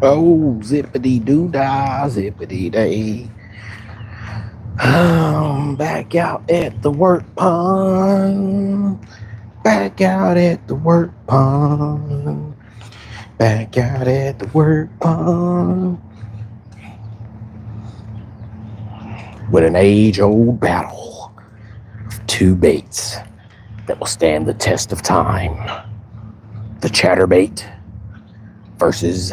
Oh, zippity doo dah, zippity day. I'm back out at the work pond. Back out at the work pond. Back out at the work pond. With an age-old battle of two baits that will stand the test of time. The chatterbait versus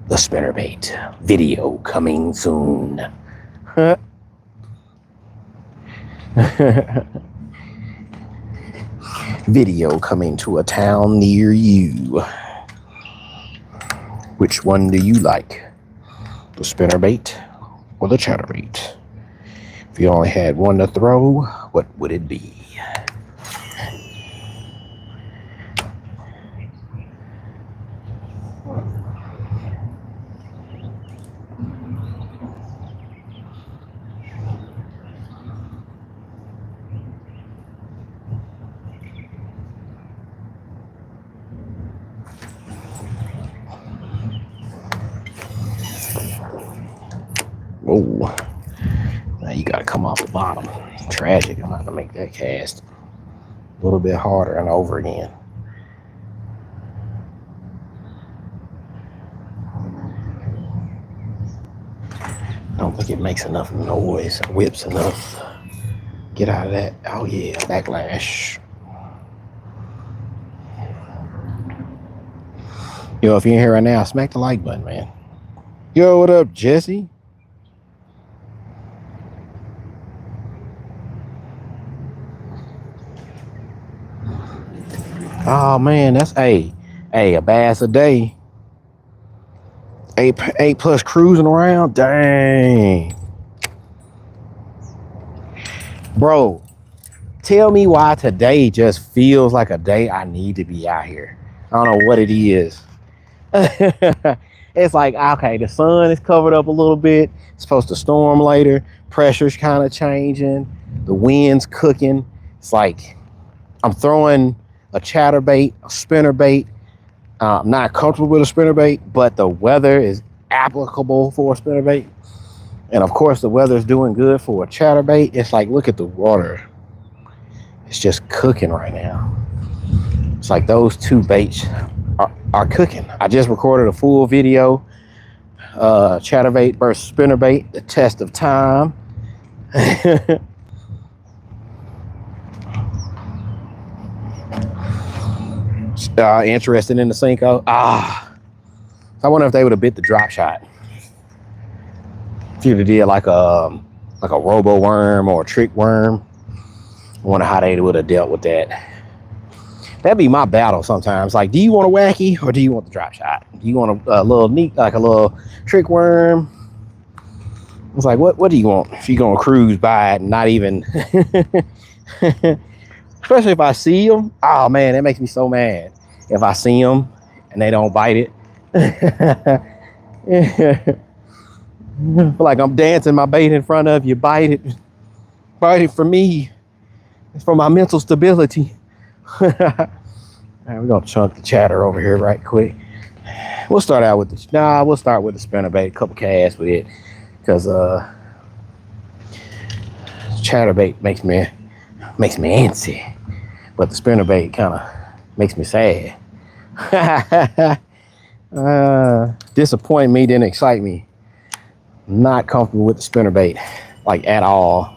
the spinnerbait. Video coming soon. Video coming to a town near you. Which one do you like? The spinnerbait or the chatterbait? If you only had one to throw, what would it be? Oh, now you gotta come off the bottom. Tragic. I'm not gonna make that cast a little bit harder and over again. I don't think it makes enough noise, whips enough. Get out of that. Oh yeah, backlash. Yo, if you're in here right now, smack the like button, man. Yo, what up, Jesse? Oh man, that's a bass a day. Eight plus cruising around. Dang. Bro, tell me why today just feels like a day I need to be out here. I don't know what it is. It's like, okay, the sun is covered up a little bit. It's supposed to storm later. Pressure's kind of changing. The wind's cooking. It's like I'm throwing a chatterbait, a spinnerbait. I'm not comfortable with a spinnerbait, but the weather is applicable for a spinnerbait. And of course, the weather is doing good for a chatterbait. It's like, look at the water. It's just cooking right now. It's like those two baits are cooking. I just recorded a full video, chatterbait versus spinnerbait, the test of time. Interested in the Cinco? I wonder if they would have bit the drop shot. If you'd have did like a robo worm or a trick worm, I wonder how they would have dealt with that. That'd be my battle sometimes. Like, do you want a wacky or do you want the drop shot? Do you want a little neat, like a little trick worm? It's like, what do you want? If you're gonna cruise by it and not even, especially if I see them. Oh man, that makes me so mad. If I see them and they don't bite it. Like I'm dancing my bait in front of you, bite it for me. It's for my mental stability. Right, we're gonna chunk the chatter over here right quick. We'll start out with the we'll start with the spinnerbait, a couple casts with it, because chatterbait makes me antsy, but the spinnerbait kind of makes me sad. Disappoint me, didn't excite me. Not comfortable with the spinnerbait, like at all.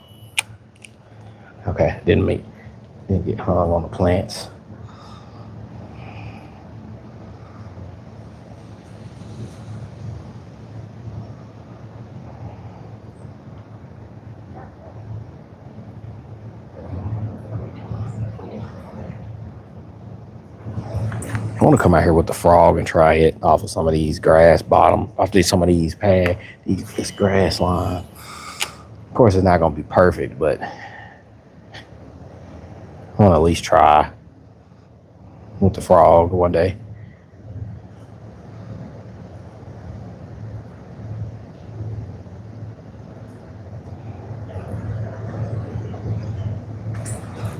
Okay, didn't get hung on the plants. I want to come out here with the frog and try it off of some of these grass bottom, off of some of these this grass line. Of course, it's not going to be perfect, but I want to at least try with the frog one day.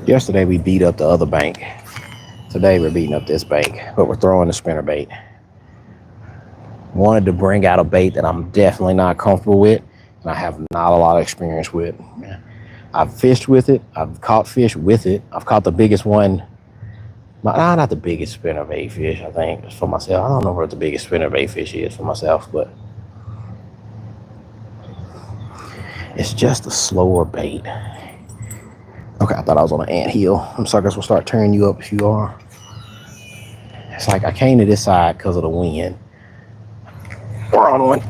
Yesterday we beat up the other bank. Today we're beating up this bank, but we're throwing the spinnerbait. Wanted to bring out a bait that I'm definitely not comfortable with, and I have not a lot of experience with. I've fished with it. I've caught fish with it. I've caught the biggest one. Not the biggest spinnerbait fish, I think, for myself. I don't know what the biggest spinnerbait fish is for myself, but it's just a slower bait. Okay, I thought I was on an anthill. Them suckers will start tearing you up if you are. It's like I came to this side because of the wind. We're on one.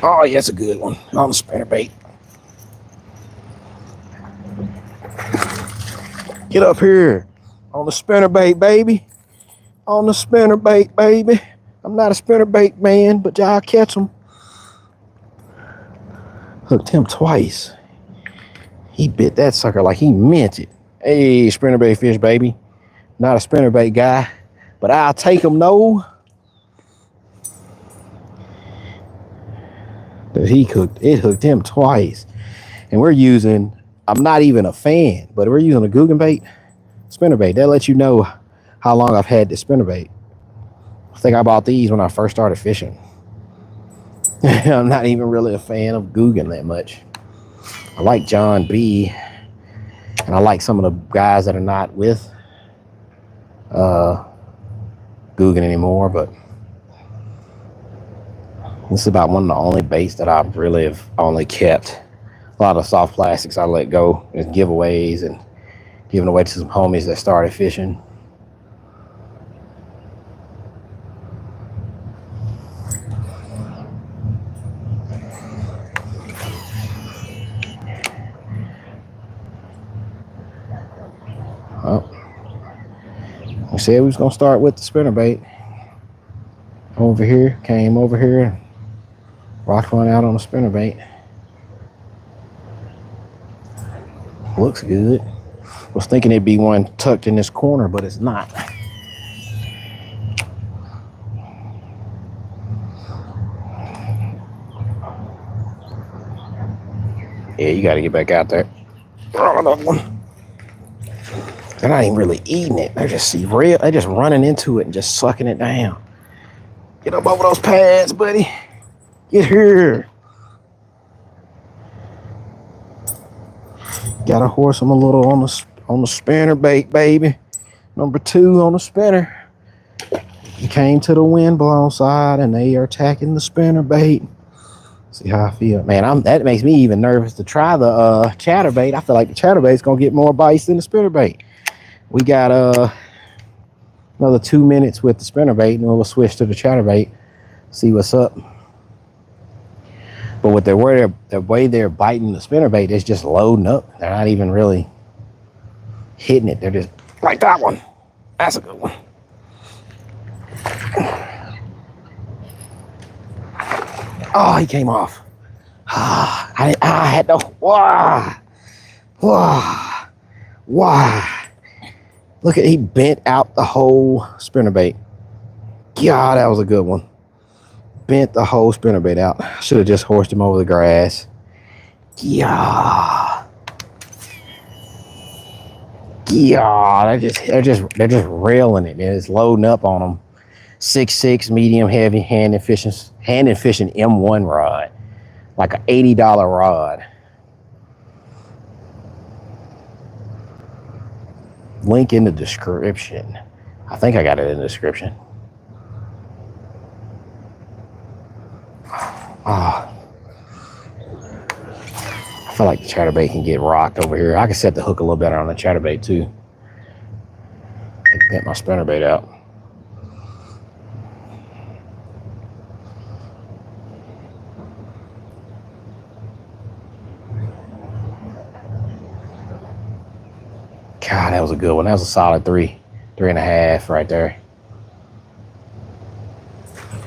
Oh, yeah, it's a good one. On the spinnerbait. Get up here. On the spinnerbait, baby. On the spinnerbait, baby. I'm not a spinnerbait man, but I'll catch them. Hooked him twice. He bit that sucker like he meant it. Hey, spinnerbait fish, baby. Not a spinnerbait guy, but I'll take him, no. But it hooked him twice. And we're using, I'm not even a fan, but we're using a Guggen bait spinnerbait. That lets you know how long I've had this spinnerbait. I think I bought these when I first started fishing. I'm not even really a fan of Guggen that much. I like John B. And I like some of the guys that are not with Guggen anymore, but this is about one of the only baits that I really have only kept. A lot of soft plastics I let go as giveaways and giving away to some homies that started fishing. Well, we said we was gonna start with the spinnerbait. Over here, came over here, rocked one out on the spinnerbait. Looks good. Was thinking it'd be one tucked in this corner, but it's not. Yeah, you got to get back out there. Oh, another one. They're not even really eating it. They're just running into it and just sucking it down. Get up over those pads, buddy. Get here. Gotta horse them a little on the spinnerbait, baby. Number 2 on the spinner. He came to the wind blown side, and they are attacking the spinnerbait. See how I feel, man. That makes me even nervous to try the chatterbait. I feel like the chatterbait's gonna get more bites than the spinnerbait. We got another 2 minutes with the spinnerbait, and then we'll switch to the chatterbait. See what's up. But with the way they're biting the spinnerbait, it's just loading up. They're not even really hitting it. They're just like that one. That's a good one. Oh, he came off. I had to. Why? Look at, he bent out the whole spinnerbait. God, that was a good one. Bent the whole spinnerbait out. Should have just horsed him over the grass. Yeah. They're just railing it, man. It's loading up on them. 6.6 medium heavy hand and fishing M1 rod, like an $80 rod. Link in the description. I think I got it in the description. I feel like the chatterbait can get rocked over here. I can set the hook a little better on the chatterbait too. I bent my spinnerbait out. God, that was a good one. That was a solid 3.5 right there.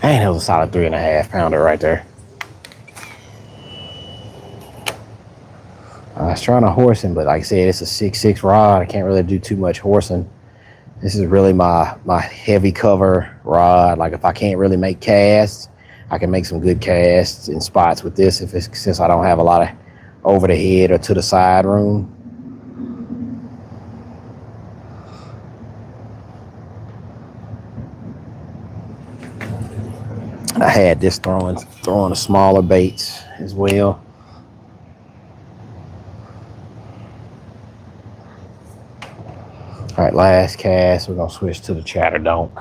Dang, that was a solid 3.5 pounder right there. I was trying to horse him, but like I said, it's a 6.6 rod. I can't really do too much horsing. This is really my heavy cover rod. Like if I can't really make casts, I can make some good casts in spots with this since I don't have a lot of over the head or to the side room. I had this throwing the smaller baits as well. All right, last cast, we're gonna switch to the chatter donk.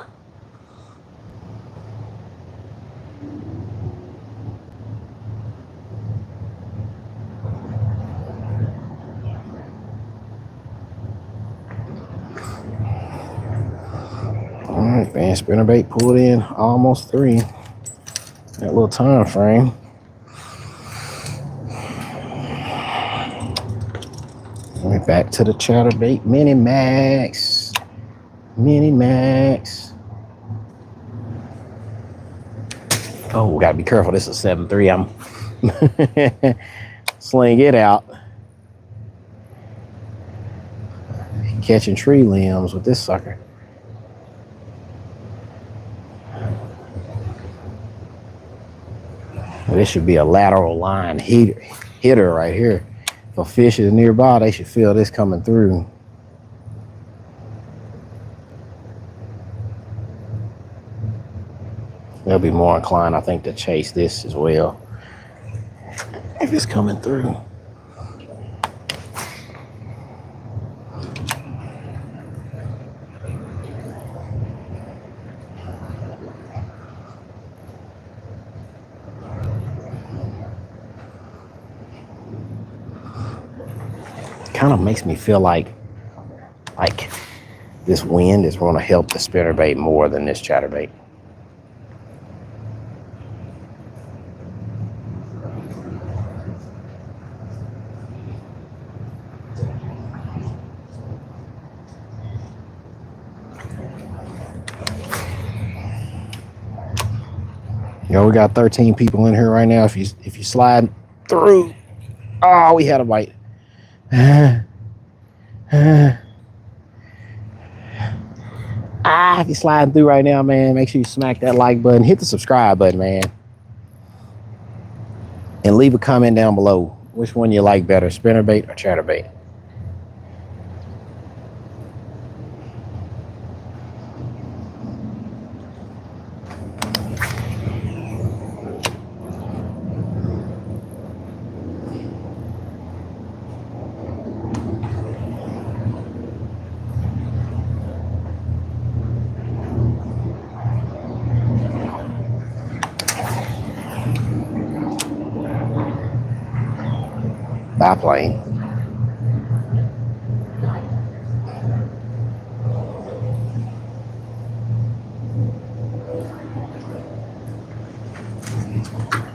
All right, man, spinnerbait pulled in almost 3. That little time frame. Went back to the chatterbait mini max. Oh, gotta be careful. This is 7.3. I'm sling it out. Catching tree limbs with this sucker. Well, this should be a lateral line hitter right here. If a fish is nearby, they should feel this coming through. They'll be more inclined, I think, to chase this as well if it's coming through. Kind of makes me feel like this wind is going to help the spinnerbait more than this chatterbait. You know, we got 13 people in here right now. If you slide through, oh, we had a bite. If you're sliding through right now, man, make sure you smack that like button, hit the subscribe button, man, and leave a comment down below which one you like better, spinnerbait or chatterbait. Biplane.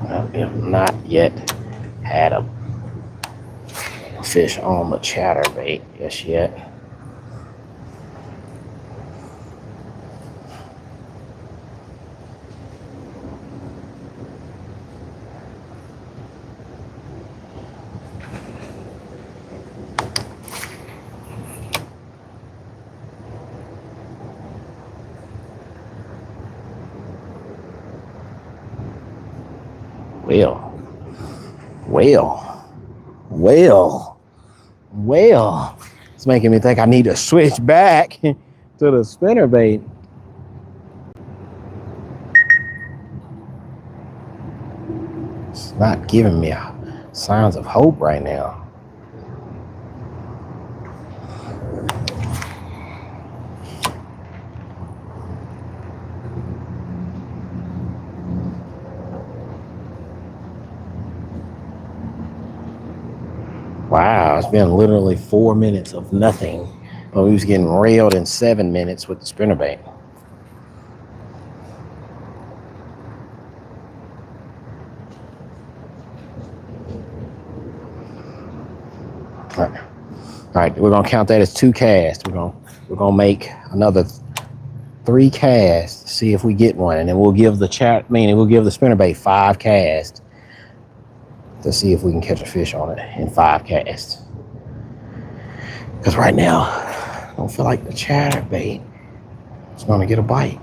I have not yet had a fish on the chatterbait just yet. Well, it's making me think I need to switch back to the spinnerbait. It's not giving me signs of hope right now. Wow, it's been literally 4 minutes of nothing. But we was getting railed in 7 minutes with the spinnerbait. All right, we're gonna count that as 2 casts. We're gonna make another 3 casts to see if we get one, and then we'll give the we'll give the spinnerbait 5 casts to see if we can catch a fish on it in 5 casts. Because right now, I don't feel like the chatterbait is going to get a bite.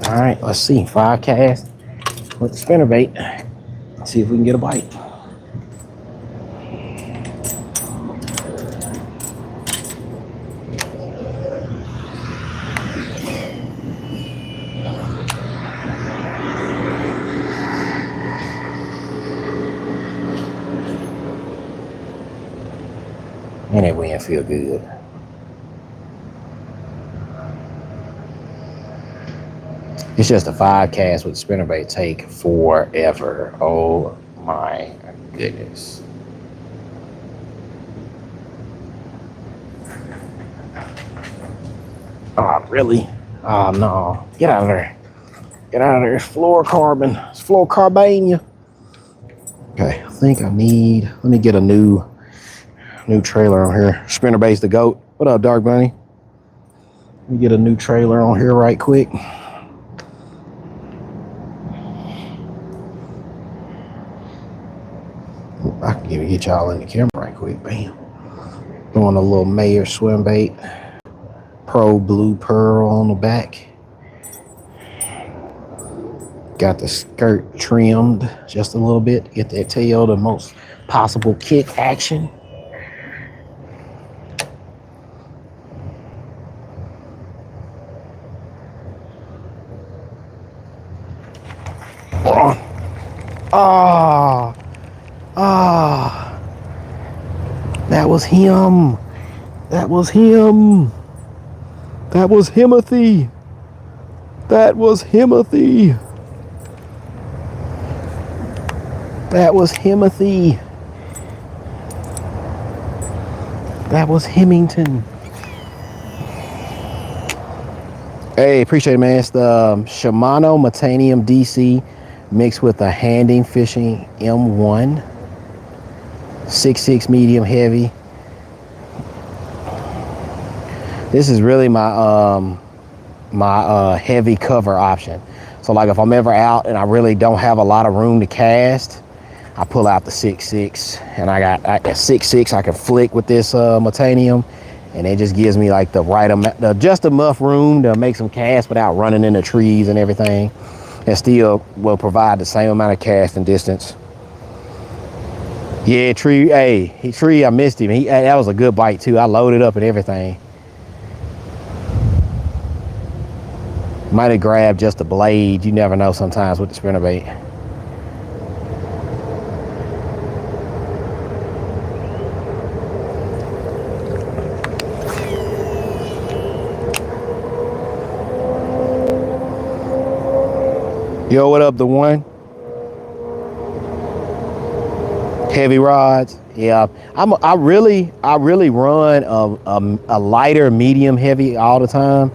All right, let's see. 5 casts with the spinnerbait. See if we can get a bite. And that wind feel good. It's just a 5 cast with spinnerbait take forever. Oh my goodness. Oh, really? Oh, no. Get out of there. Get out of there. It's fluorocarbon. It's fluorocarbon. Okay, I think I need, let me get a new trailer on here. Spinnerbait's the GOAT. What up, Dark Bunny? Let me get a new trailer on here right quick. I can even get y'all in the camera right quick. Bam. Throwing a little Mayer swim bait. Pro Blue Pearl on the back. Got the skirt trimmed just a little bit. Get that tail the most possible kick action. That was him. That was him. That was Himothy. That was Himothy. That was Himothy. That was Hemington. Hey, appreciate it, man. It's the Shimano Metanium Dc mixed with a Handing Fishing M1. 6.6 medium heavy. This is really my heavy cover option. So like if I'm ever out and I really don't have a lot of room to cast, I pull out the 6.6 and I got a 6.6 I can flick with this Metanium, and it just gives me like the right amount, just enough room to make some cast without running into trees and everything, and still will provide the same amount of casting distance. Yeah, Tree, hey, Tree, I missed him. That was a good bite too. I loaded up and everything. Might have grabbed just a blade. You never know sometimes with the spinnerbait. Yo, what up, the one? Heavy rods. Yeah, I really run a lighter medium heavy all the time,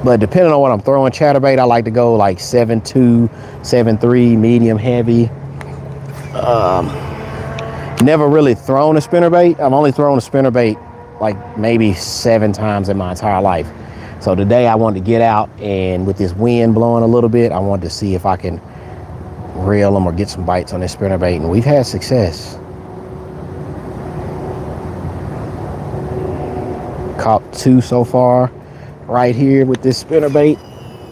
but depending on what I'm throwing chatterbait, I like to go like 7.2 7.3 medium heavy. Never really thrown a spinnerbait. I've only thrown a spinnerbait like maybe 7 times in my entire life. So today I wanted to get out, and with this wind blowing a little bit, I wanted to see if I can reel them or get some bites on this spinnerbait, and we've had success. Caught 2 so far right here with this spinnerbait,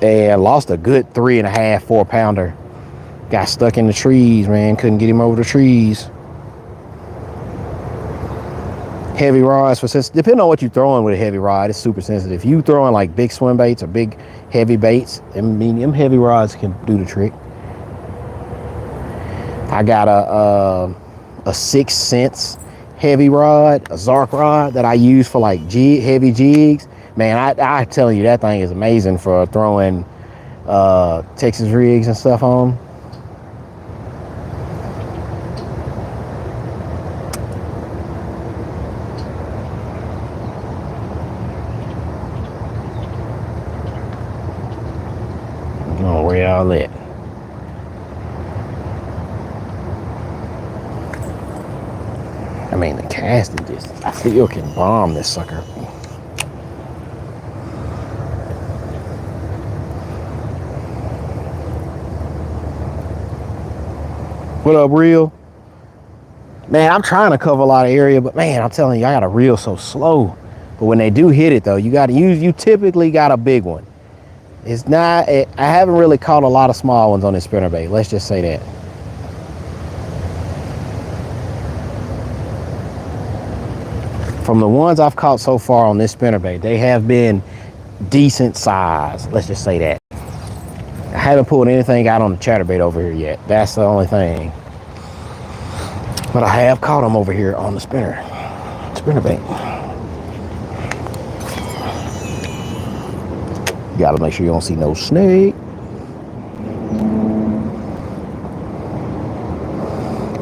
and lost a good 3.5 4 pounder. Got stuck in the trees, man. Couldn't get him over the trees. Heavy rods, for depending on what you're throwing with a heavy rod, it's super sensitive. If you throwing like big swim baits or big heavy baits, I mean, them heavy rods can do the trick. I got a 6 cents heavy rod, a Zark rod that I use for like heavy jigs. Man, I tell you, that thing is amazing for throwing Texas rigs and stuff on. Oh, where y'all at? I mean, the casting distance, I still can bomb this sucker. What up, Reel? Man, I'm trying to cover a lot of area, but man, I'm telling you, I got to reel so slow. But when they do hit it though, you typically got a big one. It's not, I haven't really caught a lot of small ones on this spinnerbait. Let's just say that. from the ones I've caught so far on this spinnerbait, they have been decent size. Let's just say that. I haven't pulled anything out on the chatterbait over here yet. That's the only thing. But I have caught them over here on the spinnerbait. You gotta make sure you don't see no snake.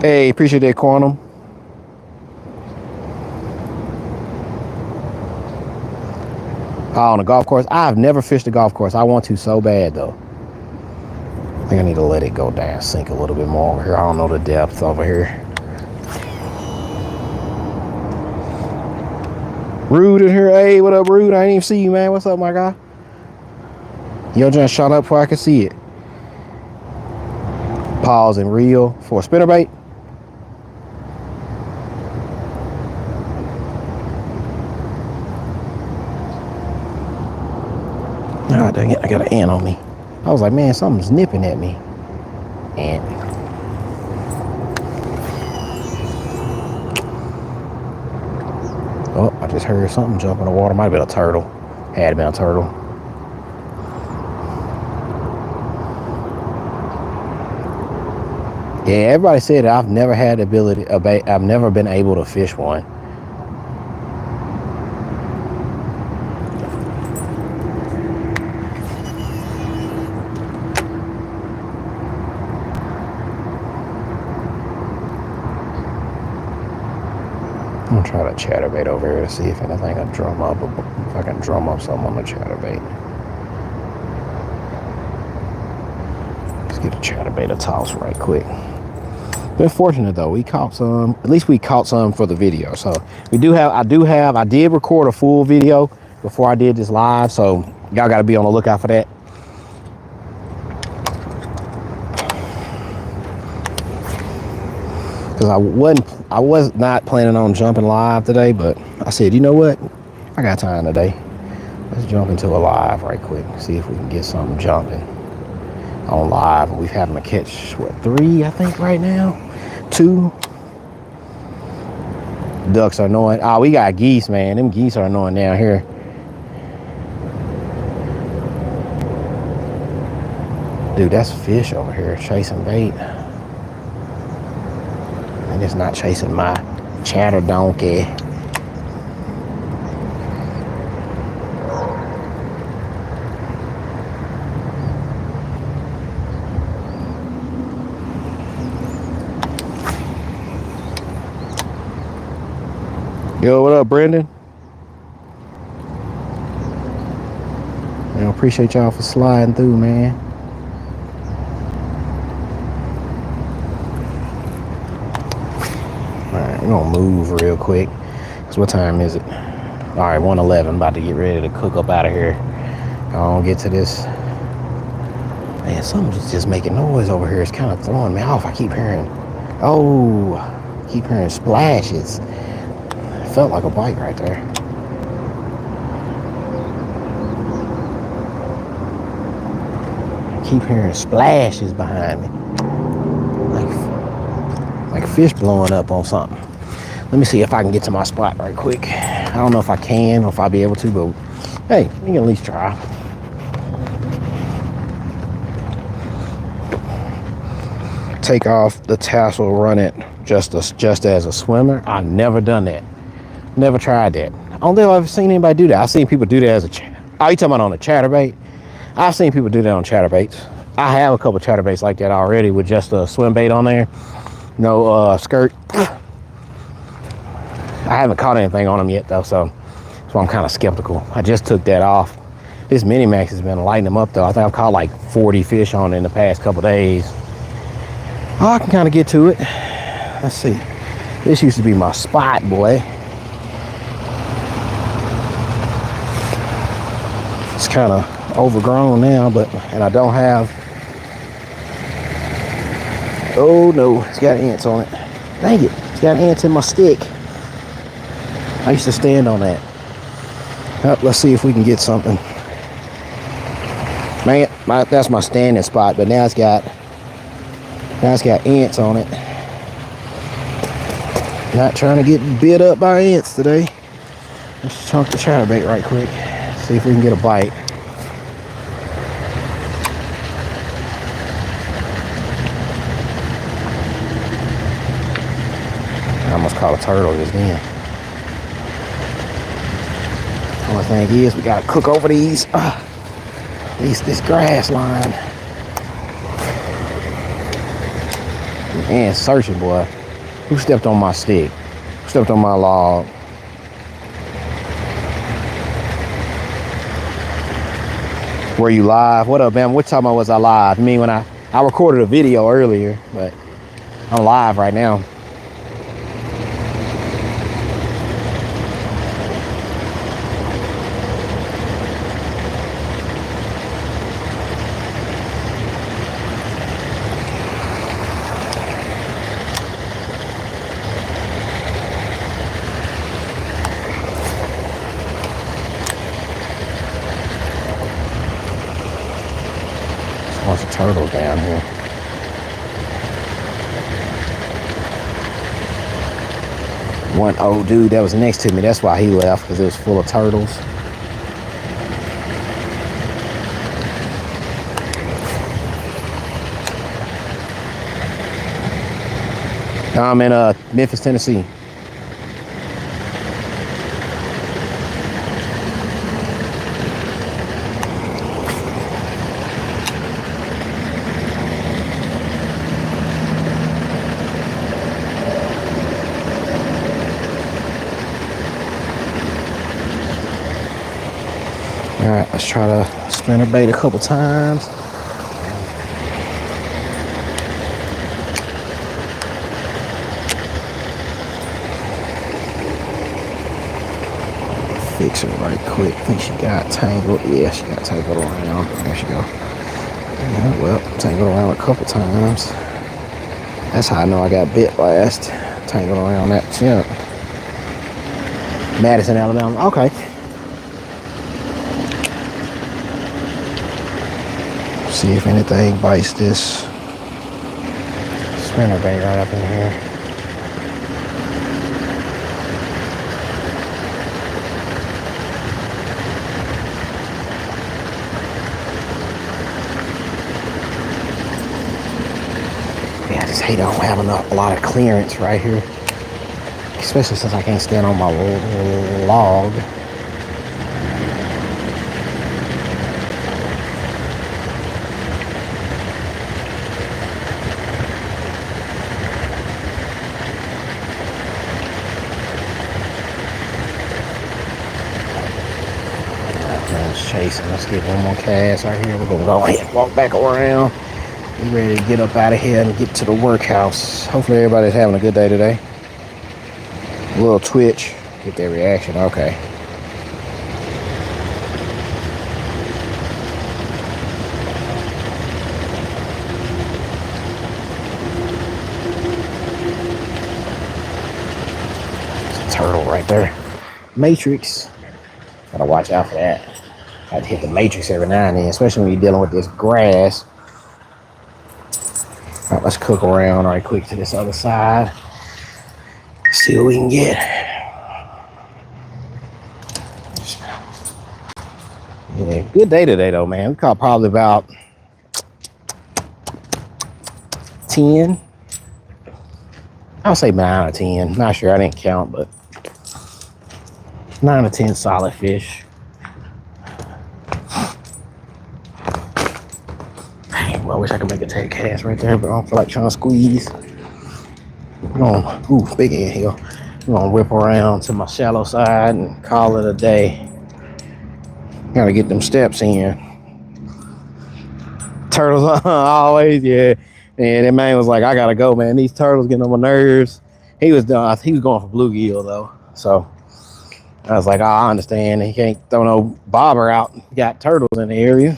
Hey, appreciate that, Quantum. Oh, on a golf course? I've never fished a golf course. I want to so bad, though. I think I need to let it go down, sink a little bit more over here. I don't know the depth over here. Rude in here. Hey, what up, Rude? I didn't even see you, man. What's up, my guy? Yo, just shot up before I could see it. Pause and reel for a spinnerbait. Ah, dang it, I got an ant on me. I was like, man, something's nipping at me. Ant. Oh, I just heard something jump in the water. Might have been a turtle. Had been a turtle. Yeah, everybody said that I've never had the ability, I've never been able to fish one. I'm gonna try to chatterbait over here to see if anything can drum up, if I can drum up something on the chatterbait. Let's get a chatterbait to toss right quick. Been fortunate though, we caught some, at least we caught some for the video. So we do have, I did record a full video before I did this live, so y'all gotta be on the lookout for that. Because I was not planning on jumping live today, but I said, you know what? I got time today. Let's jump into a live right quick. See if we can get something jumping on live. We're having to catch, what, 3, I think, right now? 2. Ducks are annoying. Oh, we got geese, man. Them geese are annoying down here. Dude, that's fish over here chasing bait. And it's not chasing my chatter donkey. Yo, what up, Brendan? I appreciate y'all for sliding through, man. Alright, we're gonna move real quick. Cause what time is it? Alright, 1:11. About to get ready to cook up out of here. I don't get to this. Man, something's just making noise over here. It's kind of throwing me off. I keep hearing, keep hearing splashes. Felt like a bite right there. I keep hearing splashes behind me. Like fish blowing up on something. Let me see if I can get to my spot right quick. I don't know if I can or if I'll be able to, but hey, we can at least try. Take off the tassel, run it just as a swimmer. I've never done that. Never tried that. I don't think I've ever seen anybody do that. I've seen people do that as a oh, you talking about on a chatterbait? I've seen people do that on chatterbaits. I have a couple chatterbaits like that already with just a swim bait on there. No skirt. I haven't caught anything on them yet though, so I'm kind of skeptical. I just took that off. This mini max has been lighting them up though. I think I've caught like 40 fish on it in the past couple days. Oh, I can kind of get to it. Let's see. This used to be my spot, boy. It's kind of overgrown now, and I don't have. Oh no, it's got ants on it. Dang it, it's got ants in my stick. I used to stand on that. Let's see if we can get something. Man, that's my standing spot, but now it's got ants on it. Not trying to get bit up by ants today. Let's chunk the chatterbait right quick. See if we can get a bite. I almost caught a turtle just then. Only thing is, we gotta cook over this grass line. Man, searching, boy. Who stepped on my stick? Who stepped on my log? Were you live? What up, man? What time was I live? I mean, when I recorded a video earlier, but I'm live right now. Bunch of turtles down here. One old dude that was next to me, that's why he left, because it was full of turtles. I'm in Memphis, Tennessee. All right, let's try to spinnerbait a couple times. Fix it right quick. I think she got tangled. Yeah, she got tangled around. There she go. Yeah, well, tangled around a couple times. That's how I know I got bit last. Tangled around that chimp. Madison, Alabama. Okay. See if anything bites this spinnerbait right up in here. Yeah, I just hate I don't have a lot of clearance right here, especially since I can't stand on my log. Chasing. Let's get one more cast right here. We're gonna go ahead and walk back around. Be ready to get up out of here and get to the workhouse. Hopefully everybody's having a good day today. A little twitch. Get their reaction. Okay. There's a turtle right there. Matrix. Gotta watch out for that. I have to hit the matrix every now and then, especially when you're dealing with this grass. All right, let's cook around right quick to this other side. See what we can get. Yeah, good day today though, man. We caught probably about 10. I'll say 9 or 10. Not sure, I didn't count, but 9 or 10 solid fish. I wish I could make a take cast right there, but I don't feel like trying to squeeze. Ooh, big end here. I'm gonna whip around to my shallow side and call it a day. Gotta get them steps in. Turtles always, yeah. And that man was like, I gotta go, man. These turtles getting on my nerves. He was done. He was going for bluegill though. So I was like, oh, I understand. He can't throw no bobber out. Got turtles in the area.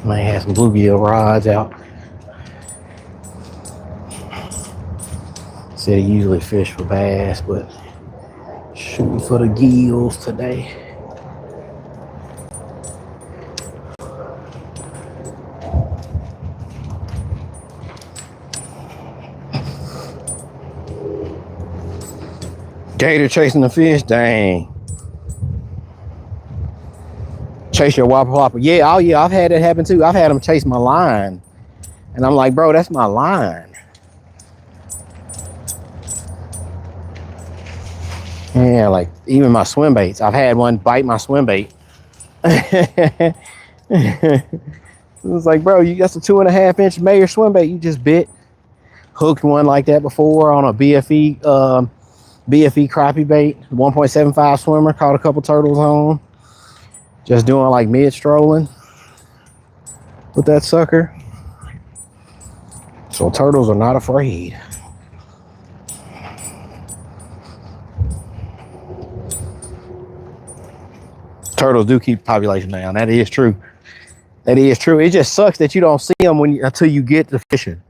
Might have some bluegill rods out. Said he usually fish for bass, but shooting for the gills today. Gator chasing the fish, dang. Chase your whopper whopper. Yeah, oh yeah, I've had that happen too. I've had them chase my line. And I'm like, bro, that's my line. Yeah, like even my swim baits. I've had one bite my swim bait. It was like, bro, that's a 2.5-inch Mayer swim bait you just bit. Hooked one like that before on a BFE crappie bait, 1.75 swimmer, caught a couple turtles on. Just doing like mid strolling with that sucker. So turtles are not afraid. Turtles do keep population down. That is true. That is true. It just sucks that you don't see them until you get to fishing.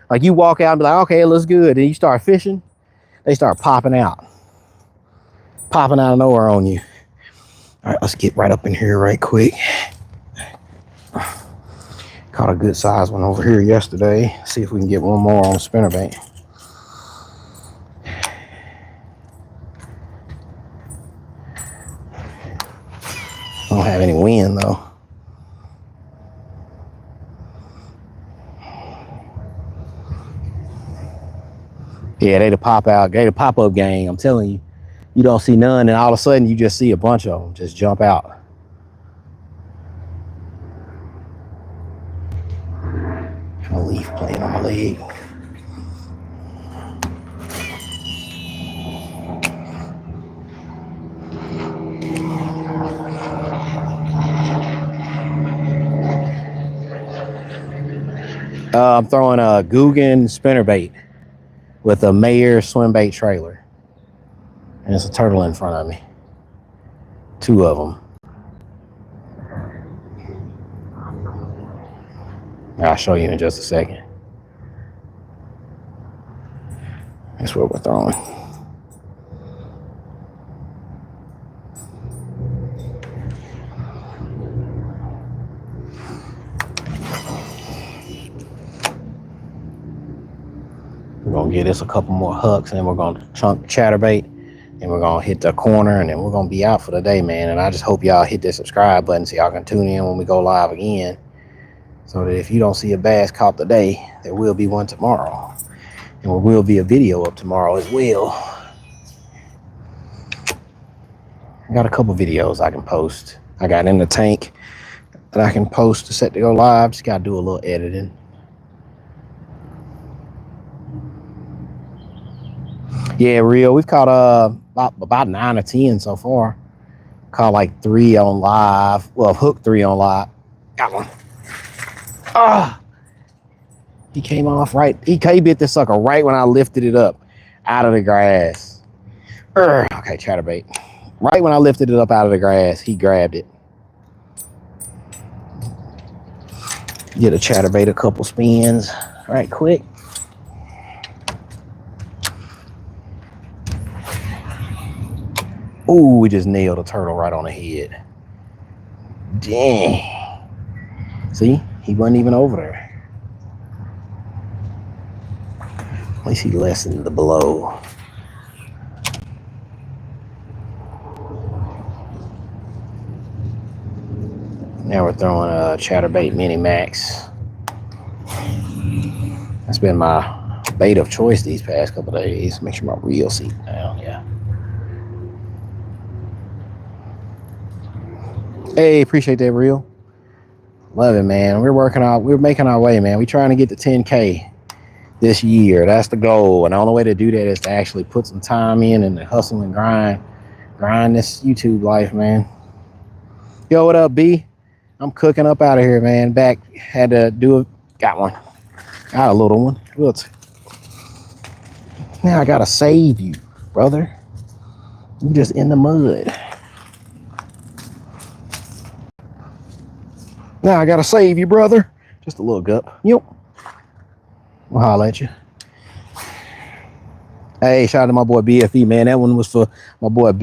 Like you walk out and be like, okay, it looks good. And you start fishing, they start popping out. Popping out of nowhere on you. All right, let's get right up in here right quick. Caught a good size one over here yesterday. See if we can get one more on the spinnerbait. Don't have any wind though. Yeah, they the pop out, they the pop up gang. I'm telling you, you don't see none, and all of a sudden you just see a bunch of them just jump out. A leaf playing on my leg. I'm throwing a Guggen spinnerbait with a Mayer swim bait trailer. And it's a turtle in front of me. 2 of them. I'll show you in just a second. That's what we're throwing. We're gonna get us a couple more hooks, and then we're gonna chunk chatterbait, and we're gonna hit the corner, and then we're gonna be out for the day, man. And I just hope y'all hit that subscribe button so y'all can tune in when we go live again, so that if you don't see a bass caught today, there will be one tomorrow, and there will be a video up tomorrow as well. I got a couple videos I can post. I got in the tank that I can post to set to go live. Just gotta do a little editing. Yeah, real. We've caught about 9 or 10 so far. Caught like 3 on live. Well, hooked 3 on live. Got one. Ah! He came off right. He bit this sucker right when I lifted it up out of the grass. Okay, chatterbait. Right when I lifted it up out of the grass, he grabbed it. Get a chatterbait a couple spins right quick. Ooh, we just nailed a turtle right on the head. Dang. See, he wasn't even over there. At least he lessened the blow. Now we're throwing a chatterbait mini max. That's been my bait of choice these past couple of days. Make sure my reel seat down, yeah. Hey, appreciate that reel. Love it, man. We're making our way, man. We're trying to get to 10K this year. That's the goal. And the only way to do that is to actually put some time in and hustle and grind this YouTube life, man. Yo, what up, B? I'm cooking up out of here, man. Back, had to do it. Got one. Got a little one. Look. Now I gotta save you, brother. You just in the mud. Now I gotta save you, brother. Just a little gup. Yep. We'll holler at you. Hey, shout out to my boy BFE, man. That one was for my boy